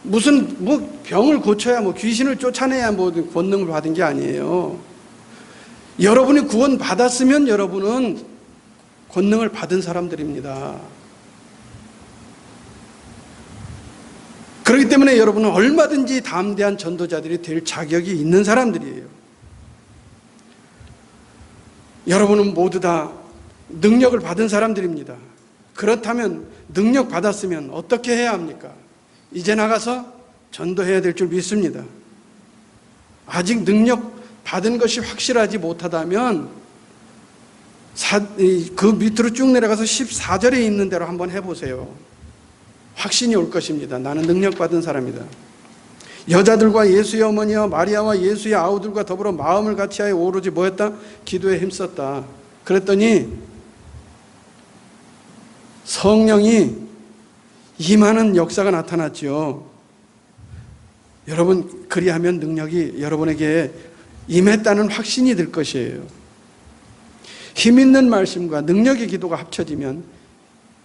무슨 병을 고쳐야 귀신을 쫓아내야 권능을 받은 게 아니에요. 여러분이 구원 받았으면 여러분은 권능을 받은 사람들입니다. 그렇기 때문에 여러분은 얼마든지 담대한 전도자들이 될 자격이 있는 사람들이에요. 여러분은 모두 다 능력을 받은 사람들입니다. 그렇다면 능력 받았으면 어떻게 해야 합니까? 이제 나가서 전도해야 될 줄 믿습니다. 아직 능력 받은 것이 확실하지 못하다면 그 밑으로 쭉 내려가서 14절에 있는 대로 한번 해보세요. 확신이 올 것입니다. 나는 능력받은 사람이다. 여자들과 예수의 어머니와 마리아와 예수의 아우들과 더불어 마음을 같이하여 오로지 뭐였다? 기도에 힘썼다. 그랬더니 성령이 임하는 역사가 나타났죠. 여러분 그리하면 능력이 여러분에게 임했다는 확신이 들 것이에요. 힘 있는 말씀과 능력의 기도가 합쳐지면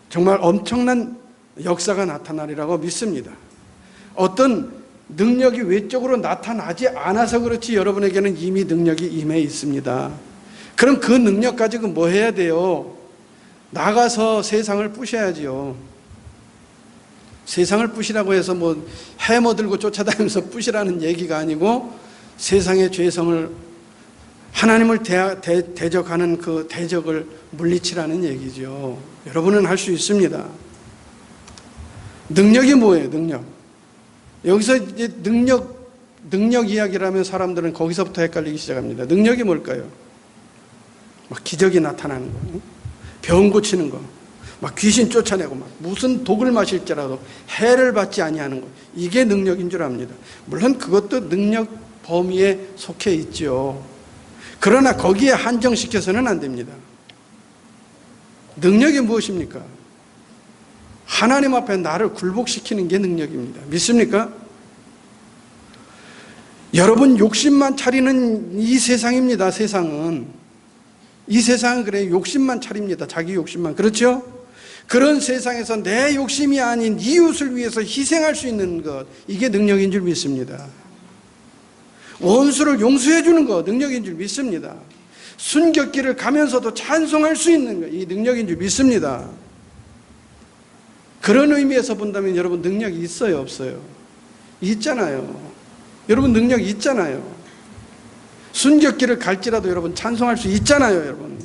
정말 엄청난 역사가 나타나리라고 믿습니다. 어떤 능력이 외적으로 나타나지 않아서 그렇지 여러분에게는 이미 능력이 임해 있습니다. 그럼 그 능력 가지고 뭐 해야 돼요? 나가서 세상을 부셔야지요. 세상을 부시라고 해서 해머 들고 쫓아다니면서 부시라는 얘기가 아니고 세상의 죄성을 하나님을 대적하는 그 대적을 물리치라는 얘기죠. 여러분은 할 수 있습니다. 능력이 뭐예요? 능력. 여기서 이제 능력 이야기를 하면 사람들은 거기서부터 헷갈리기 시작합니다. 능력이 뭘까요? 막 기적이 나타나는 거, 병 고치는 거, 막 귀신 쫓아내고 막 무슨 독을 마실지라도 해를 받지 아니하는 것, 이게 능력인 줄 압니다. 물론 그것도 능력 범위에 속해 있죠. 그러나 거기에 한정시켜서는 안 됩니다. 능력이 무엇입니까? 하나님 앞에 나를 굴복시키는 게 능력입니다. 믿습니까? 여러분 욕심만 차리는 이 세상입니다. 세상은. 이 세상은 그래요. 욕심만 차립니다. 자기 욕심만. 그렇죠? 그런 세상에서 내 욕심이 아닌 이웃을 위해서 희생할 수 있는 것, 이게 능력인 줄 믿습니다. 원수를 용서해 주는 것, 능력인 줄 믿습니다. 순교길을 가면서도 찬송할 수 있는 것, 이 능력인 줄 믿습니다. 그런 의미에서 본다면 여러분 능력이 있어요, 없어요? 있잖아요. 여러분 능력이 있잖아요. 순교길을 갈지라도 여러분 찬송할 수 있잖아요, 여러분.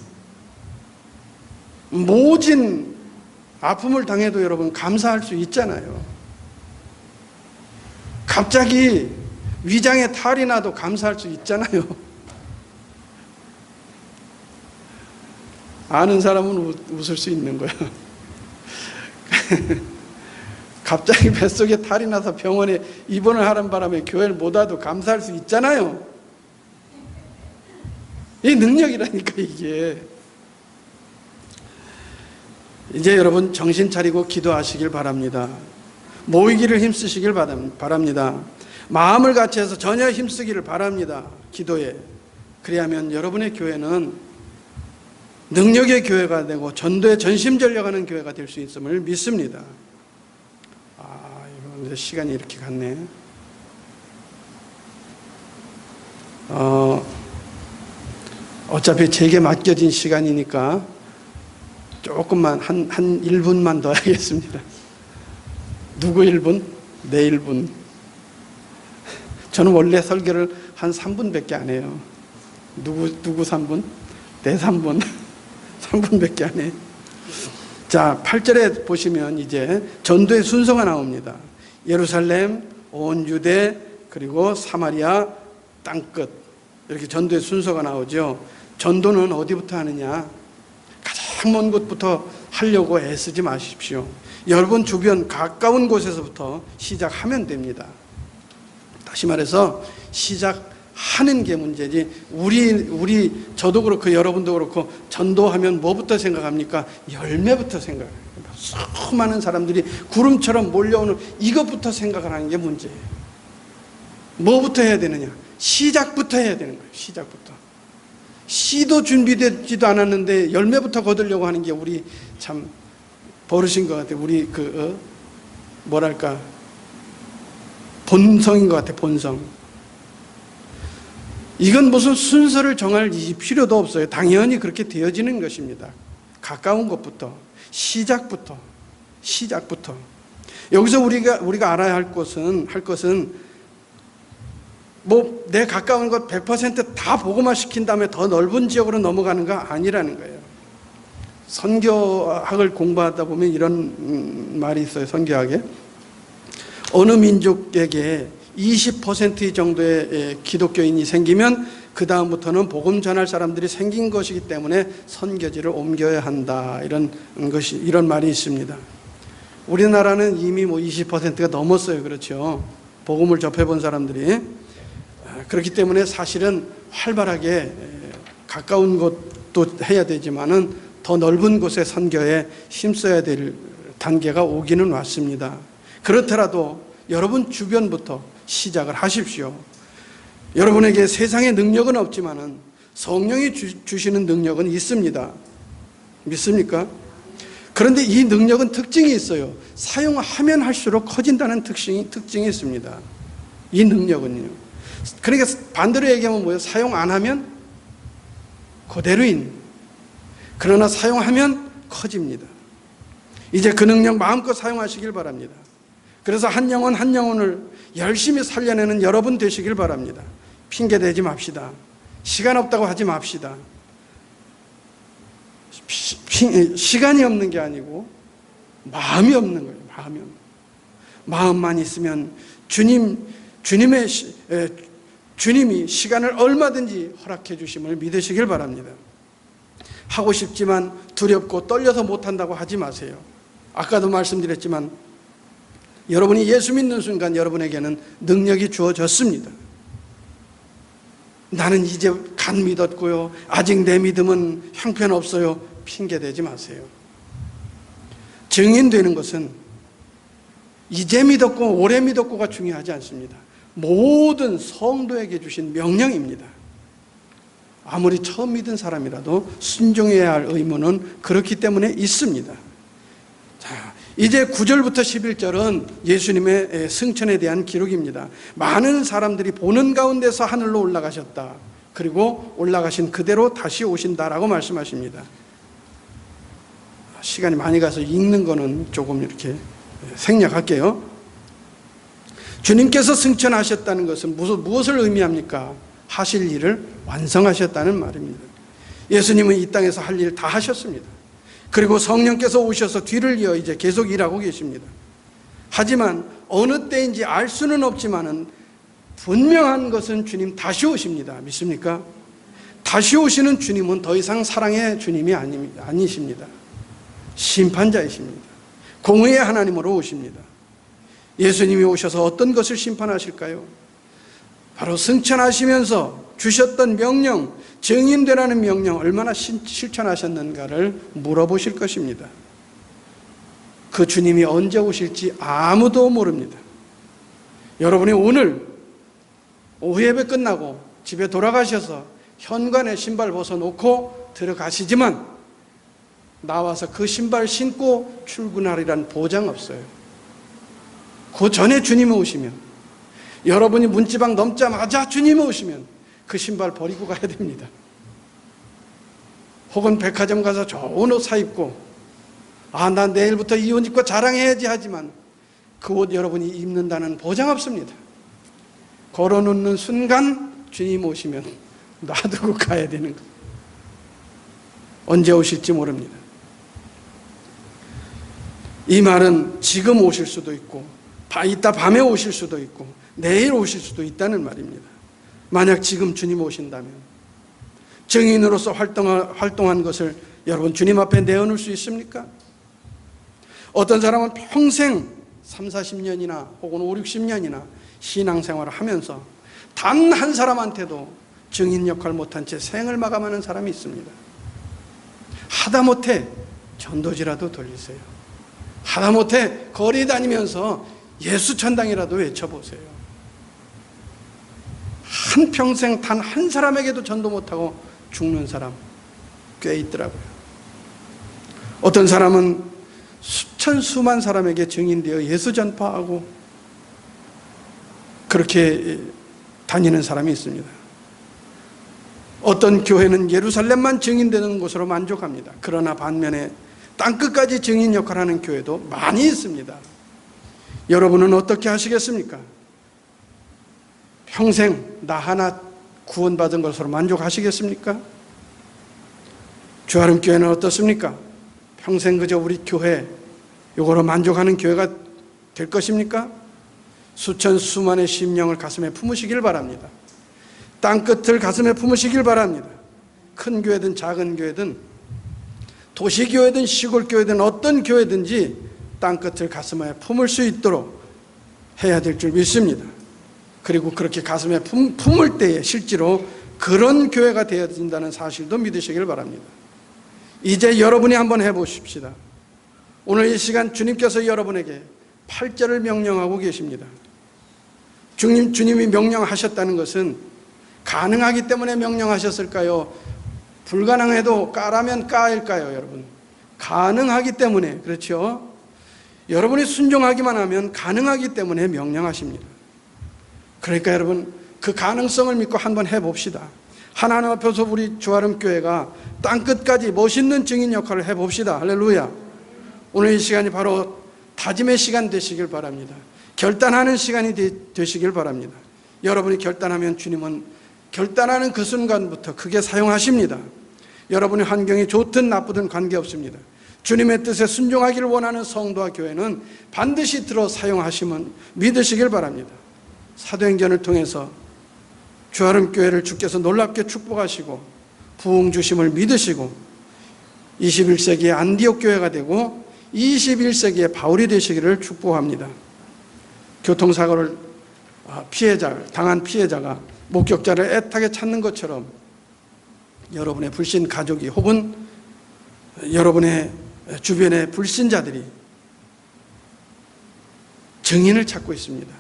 모진 아픔을 당해도 여러분 감사할 수 있잖아요. 갑자기 위장에 탈이 나도 감사할 수 있잖아요. 아는 사람은 웃을 수 있는 거야. 갑자기 뱃속에 탈이 나서 병원에 입원을 하는 바람에 교회를 못 와도 감사할 수 있잖아요. 이 능력이라니까 이게. 이제 여러분 정신 차리고 기도하시길 바랍니다. 모이기를 힘쓰시길 바랍니다. 마음을 같이 해서 전혀 힘쓰기를 바랍니다. 기도에. 그래야면 여러분의 교회는 능력의 교회가 되고 전도에 전심전력하는 교회가 될 수 있음을 믿습니다. 이제 시간이 이렇게 갔네. 어차피 제게 맡겨진 시간이니까 조금만 한 1분만 더 하겠습니다. 누구 1분? 내 1분. 저는 원래 설교를 한 3분밖에 안 해요. 누구 3분? 내 3분. 3분밖에 안 해요. 자, 자, 8절에 보시면 이제 전도의 순서가 나옵니다. 예루살렘, 온 유대, 그리고 사마리아 땅끝, 이렇게 전도의 순서가 나오죠. 전도는 어디부터 하느냐? 가장 먼 곳부터 하려고 애쓰지 마십시오. 여러분 주변 가까운 곳에서부터 시작하면 됩니다. 다시 말해서 시작하는 게 문제지, 저도 그렇고 여러분도 그렇고 전도하면 뭐부터 생각합니까? 열매부터 생각해요. 수많은 사람들이 구름처럼 몰려오는 이것부터 생각을 하는 게 문제예요. 뭐부터 해야 되느냐? 시작부터 해야 되는 거예요. 시작부터. 씨도 준비되지도 않았는데 열매부터 거두려고 하는 게 우리 참 버릇인 것 같아요. 우리 뭐랄까, 본성인 것 같아요. 본성. 이건 무슨 순서를 정할 필요도 없어요. 당연히 그렇게 되어지는 것입니다. 가까운 것부터, 시작부터. 여기서 우리가 알아야 할 것은 뭐 내 가까운 것 100% 다 복음화 시킨 다음에 더 넓은 지역으로 넘어가는 거 아니라는 거예요. 선교학을 공부하다 보면 이런 말이 있어요. 선교학에 어느 민족에게 20% 정도의 기독교인이 생기면 그 다음부터는 복음 전할 사람들이 생긴 것이기 때문에 선교지를 옮겨야 한다, 이런 말이 있습니다. 우리나라는 이미 뭐 20%가 넘었어요. 그렇죠? 복음을 접해본 사람들이. 그렇기 때문에 사실은 활발하게 가까운 곳도 해야 되지만은 더 넓은 곳의 선교에 힘써야 될 단계가 오기는 왔습니다. 그렇더라도 여러분 주변부터 시작을 하십시오. 여러분에게 세상의 능력은 없지만은 성령이 주시는 능력은 있습니다. 믿습니까? 그런데 이 능력은 특징이 있어요. 사용하면 할수록 커진다는 특징이 있습니다. 이 능력은요. 그러니까 반대로 얘기하면 뭐예요? 사용 안 하면 그대로인. 그러나 사용하면 커집니다. 이제 그 능력 마음껏 사용하시길 바랍니다. 그래서 한 영혼을 열심히 살려내는 여러분 되시길 바랍니다. 핑계대지 맙시다. 시간 없다고 하지 맙시다. 시간이 없는 게 아니고 마음이 없는 거예요. 마음만 있으면 주님이 시간을 얼마든지 허락해 주심을 믿으시길 바랍니다. 하고 싶지만 두렵고 떨려서 못한다고 하지 마세요. 아까도 말씀드렸지만 여러분이 예수 믿는 순간 여러분에게는 능력이 주어졌습니다. 나는 이제 간 믿었고요, 아직 내 믿음은 형편없어요, 핑계대지 마세요. 증인되는 것은 이제 믿었고 오래 믿었고가 중요하지 않습니다. 모든 성도에게 주신 명령입니다. 아무리 처음 믿은 사람이라도 순종해야 할 의무는 그렇기 때문에 있습니다. 자, 이제 9절부터 11절은 예수님의 승천에 대한 기록입니다. 많은 사람들이 보는 가운데서 하늘로 올라가셨다. 그리고 올라가신 그대로 다시 오신다라고 말씀하십니다. 시간이 많이 가서 읽는 거는 조금 이렇게 생략할게요. 주님께서 승천하셨다는 것은 무엇을 의미합니까? 하실 일을 완성하셨다는 말입니다. 예수님은 이 땅에서 할 일 다 하셨습니다. 그리고 성령께서 오셔서 뒤를 이어 이제 계속 일하고 계십니다. 하지만 어느 때인지 알 수는 없지만은 분명한 것은 주님 다시 오십니다. 믿습니까? 다시 오시는 주님은 더 이상 사랑의 주님이 아니십니다. 심판자이십니다. 공의의 하나님으로 오십니다. 예수님이 오셔서 어떤 것을 심판하실까요? 바로 승천하시면서 주셨던 명령, 증인되라는 명령 얼마나 실천하셨는가를 물어보실 것입니다. 그 주님이 언제 오실지 아무도 모릅니다. 여러분이 오늘 오후 예배 끝나고 집에 돌아가셔서 현관에 신발 벗어놓고 들어가시지만 나와서 그 신발 신고 출근하리란 보장 없어요. 그 전에 주님이 오시면, 여러분이 문지방 넘자마자 주님이 오시면 그 신발 버리고 가야 됩니다. 혹은 백화점 가서 좋은 옷 사입고 난 내일부터 이 옷 입고 자랑해야지 하지만 그 옷 여러분이 입는다는 보장 없습니다. 걸어놓는 순간 주님 오시면 놔두고 가야 되는 것. 언제 오실지 모릅니다. 이 말은 지금 오실 수도 있고 이따 밤에 오실 수도 있고 내일 오실 수도 있다는 말입니다. 만약 지금 주님 오신다면 증인으로서 활동한 것을 여러분 주님 앞에 내어놓을 수 있습니까? 어떤 사람은 평생 3, 40년이나 혹은 5, 60년이나 신앙생활을 하면서 단 한 사람한테도 증인 역할 못한 채 생을 마감하는 사람이 있습니다. 하다못해 전도지라도 돌리세요. 하다못해 거리 다니면서 예수 천당이라도 외쳐보세요. 한평생 단 한 사람에게도 전도 못하고 죽는 사람 꽤 있더라고요. 어떤 사람은 수천 수만 사람에게 증인되어 예수 전파하고 그렇게 다니는 사람이 있습니다. 어떤 교회는 예루살렘만 증인되는 곳으로 만족합니다. 그러나 반면에 땅끝까지 증인 역할을 하는 교회도 많이 있습니다. 여러분은 어떻게 하시겠습니까? 평생 나 하나 구원받은 것으로 만족하시겠습니까? 주하름 교회는 어떻습니까? 평생 그저 우리 교회 이거로 만족하는 교회가 될 것입니까? 수천 수만의 심령을 가슴에 품으시길 바랍니다. 땅끝을 가슴에 품으시길 바랍니다. 큰 교회든 작은 교회든 도시교회든 시골교회든 어떤 교회든지 땅끝을 가슴에 품을 수 있도록 해야 될 줄 믿습니다. 그리고 그렇게 가슴에 품을 때에 실제로 그런 교회가 되어진다는 사실도 믿으시길 바랍니다. 이제 여러분이 한번 해보십시다. 오늘 이 시간 주님께서 여러분에게 8절을 명령하고 계십니다. 주님이 명령하셨다는 것은 가능하기 때문에 명령하셨을까요? 불가능해도 까라면 까일까요, 여러분? 가능하기 때문에, 그렇죠? 여러분이 순종하기만 하면 가능하기 때문에 명령하십니다. 그러니까 여러분, 그 가능성을 믿고 한번 해봅시다. 하나님 앞에서 우리 주하름 교회가 땅끝까지 멋있는 증인 역할을 해봅시다. 할렐루야. 오늘 이 시간이 바로 다짐의 시간 되시길 바랍니다. 결단하는 시간이 되시길 바랍니다. 여러분이 결단하면 주님은 결단하는 그 순간부터 크게 사용하십니다. 여러분의 환경이 좋든 나쁘든 관계없습니다. 주님의 뜻에 순종하기를 원하는 성도와 교회는 반드시 들어 사용하시면 믿으시길 바랍니다. 사도행전을 통해서 주하름 교회를 주께서 놀랍게 축복하시고 부흥 주심을 믿으시고 21세기의 안디옥 교회가 되고 21세기의 바울이 되시기를 축복합니다. 교통사고를 당한 피해자가 목격자를 애타게 찾는 것처럼 여러분의 불신 가족이 혹은 여러분의 주변의 불신자들이 증인을 찾고 있습니다.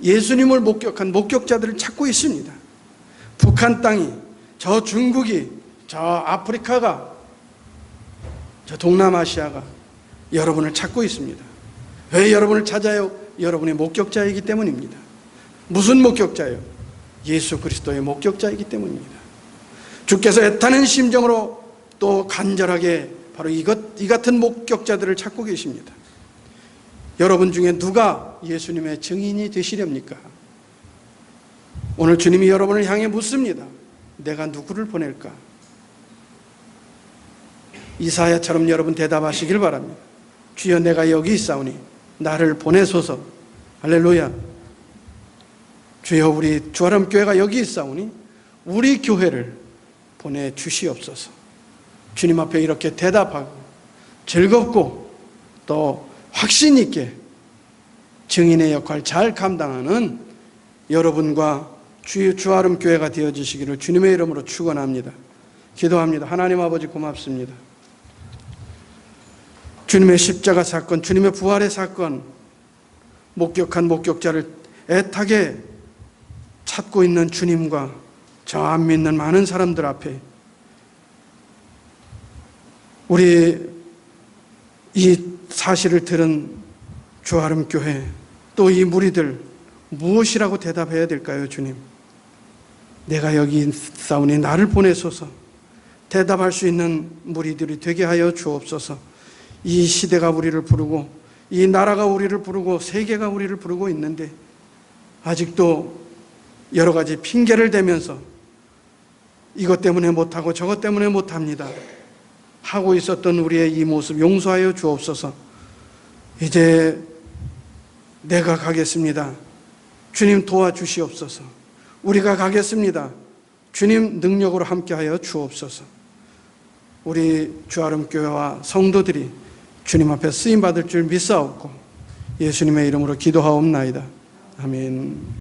예수님을 목격한 목격자들을 찾고 있습니다. 북한 땅이, 저 중국이, 저 아프리카가, 저 동남아시아가 여러분을 찾고 있습니다. 왜 여러분을 찾아요? 여러분의 목격자이기 때문입니다. 무슨 목격자예요? 예수 그리스도의 목격자이기 때문입니다. 주께서 애타는 심정으로 또 간절하게 바로 이 같은 목격자들을 찾고 계십니다. 여러분 중에 누가 예수님의 증인이 되시렵니까? 오늘 주님이 여러분을 향해 묻습니다. 내가 누구를 보낼까? 이사야처럼 여러분 대답하시길 바랍니다. 주여 내가 여기 있사오니 나를 보내소서. 할렐루야. 주여 우리 주하름 교회가 여기 있사오니 우리 교회를 보내주시옵소서. 주님 앞에 이렇게 대답하고 즐겁고 또 확신 있게 증인의 역할 잘 감당하는 여러분과 주하름 교회가 되어주시기를 주님의 이름으로 축원합니다. 기도합니다. 하나님 아버지 고맙습니다. 주님의 십자가 사건, 주님의 부활의 사건, 목격한 목격자를 애타게 찾고 있는 주님과 저 안 믿는 많은 사람들 앞에 우리 이 사실을 들은 주하름 교회 또 이 무리들 무엇이라고 대답해야 될까요, 주님? 내가 여기 있사오니 나를 보내소서. 대답할 수 있는 무리들이 되게 하여 주옵소서. 이 시대가 우리를 부르고 이 나라가 우리를 부르고 세계가 우리를 부르고 있는데 아직도 여러 가지 핑계를 대면서 이것 때문에 못하고 저것 때문에 못합니다 하고 있었던 우리의 이 모습 용서하여 주옵소서. 이제 내가 가겠습니다. 주님 도와주시옵소서. 우리가 가겠습니다. 주님 능력으로 함께하여 주옵소서. 우리 주아름교회와 성도들이 주님 앞에 쓰임받을 줄 믿사옵고 예수님의 이름으로 기도하옵나이다. 아멘.